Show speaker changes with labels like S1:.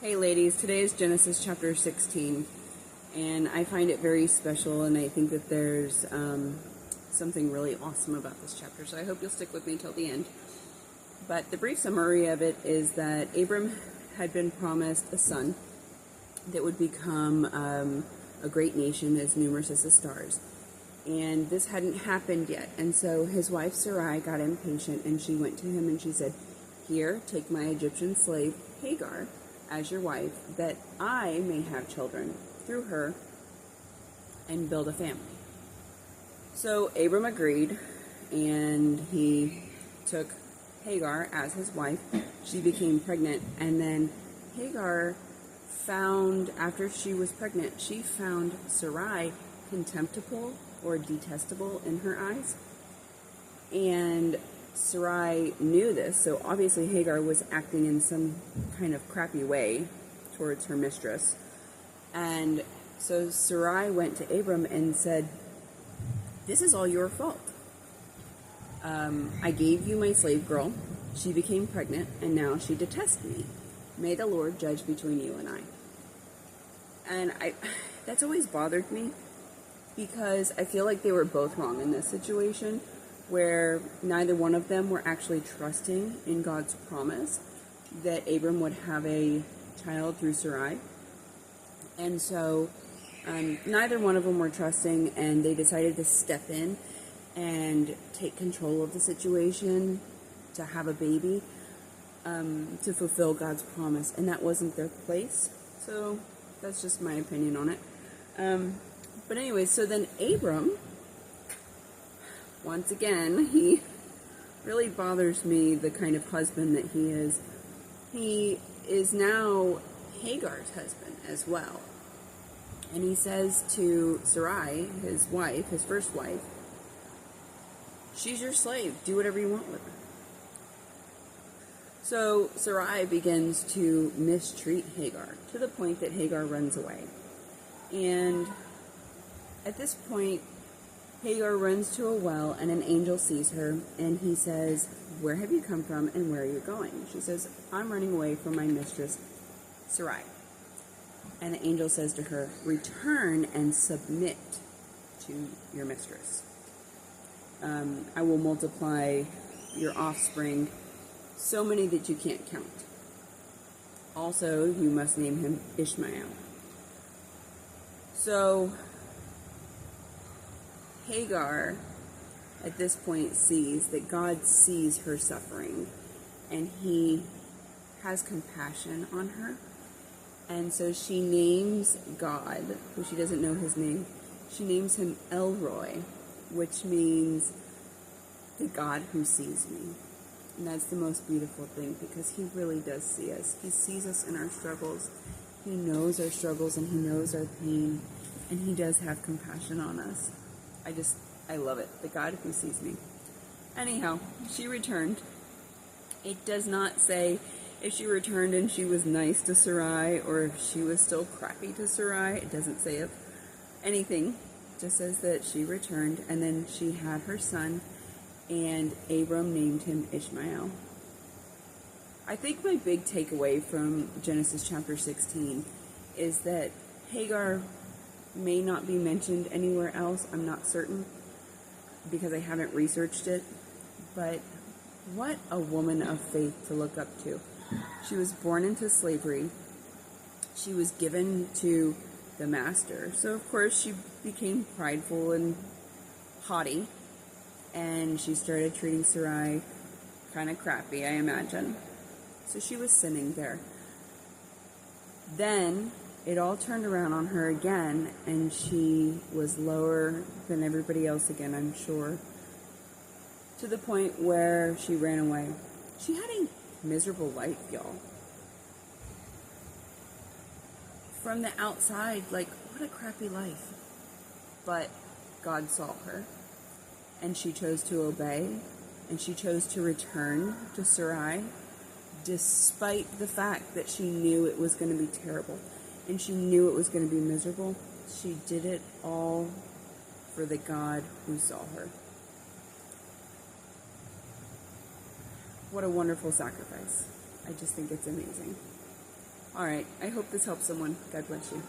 S1: Hey ladies, today is Genesis chapter 16, and I find it very special, and I think that there's something really awesome about this chapter, so I hope you'll stick with me till the end. But the brief summary of it is that Abram had been promised a son that would become a great nation as numerous as the stars. And this hadn't happened yet, and so his wife Sarai got impatient, and she went to him and she said, "Here, take my Egyptian slave Hagar as your wife, that I may have children through her and build a family." So Abram agreed, and he took Hagar as his wife. She became pregnant, and then Hagar found, after she was pregnant, she found Sarai contemptible or detestable in her eyes. And Sarai knew this, so obviously Hagar was acting in some kind of crappy way towards her mistress. And so Sarai went to Abram and said, "This is all your fault. I gave you my slave girl. She became pregnant, and now she detests me. May the Lord judge between you and I." And that's always bothered me, because I feel like they were both wrong in this situation, where neither one of them were actually trusting in God's promise that Abram would have a child through Sarai. And so neither one of them were trusting, and they decided to step in and take control of the situation to have a baby, to fulfill God's promise, and that wasn't their place. So that's just my opinion on it. But anyway, so then Abram, once again, he really bothers me, the kind of husband that he is. He is now Hagar's husband as well. And he says to Sarai, his wife, his first wife, "She's your slave. Do whatever you want with her." So Sarai begins to mistreat Hagar to the point that Hagar runs away. And at this point, Hagar runs to a well, and an angel sees her, and he says, "Where have you come from, and where are you going?" She says, "I'm running away from my mistress, Sarai." And the angel says to her, "Return and submit to your mistress. I will multiply your offspring, so many that you can't count. Also, you must name him Ishmael." So Hagar, at this point, sees that God sees her suffering, and he has compassion on her. And so she names God, who she doesn't know his name, she names him El Roi, which means the God who sees me. And that's the most beautiful thing, because he really does see us. He sees us in our struggles. He knows our struggles, and he knows our pain, and he does have compassion on us. I love it. The God who sees me. Anyhow, she returned. It does not say if she returned and she was nice to Sarai, or if she was still crappy to Sarai. It doesn't say of anything. It just says that she returned, and then she had her son, and Abram named him Ishmael. I think my big takeaway from Genesis chapter 16 is that Hagar may not be mentioned anywhere else. I'm not certain, because I haven't researched it. But what a woman of faith to look up to. She was born into slavery. She was given to the master. So of course she became prideful and haughty, and she started treating Sarai kind of crappy, I imagine. So she was sinning there. Then it all turned around on her again, and she was lower than everybody else again, I'm sure, to the point where she ran away. She had a miserable life, y'all. From the outside, like, what a crappy life. But God saw her, and she chose to obey, and she chose to return to Sarai, despite the fact that she knew it was going to be terrible, and she knew it was going to be miserable. She did it all for the God who saw her. What a wonderful sacrifice. I just think it's amazing. All right. I hope this helps someone. God bless you.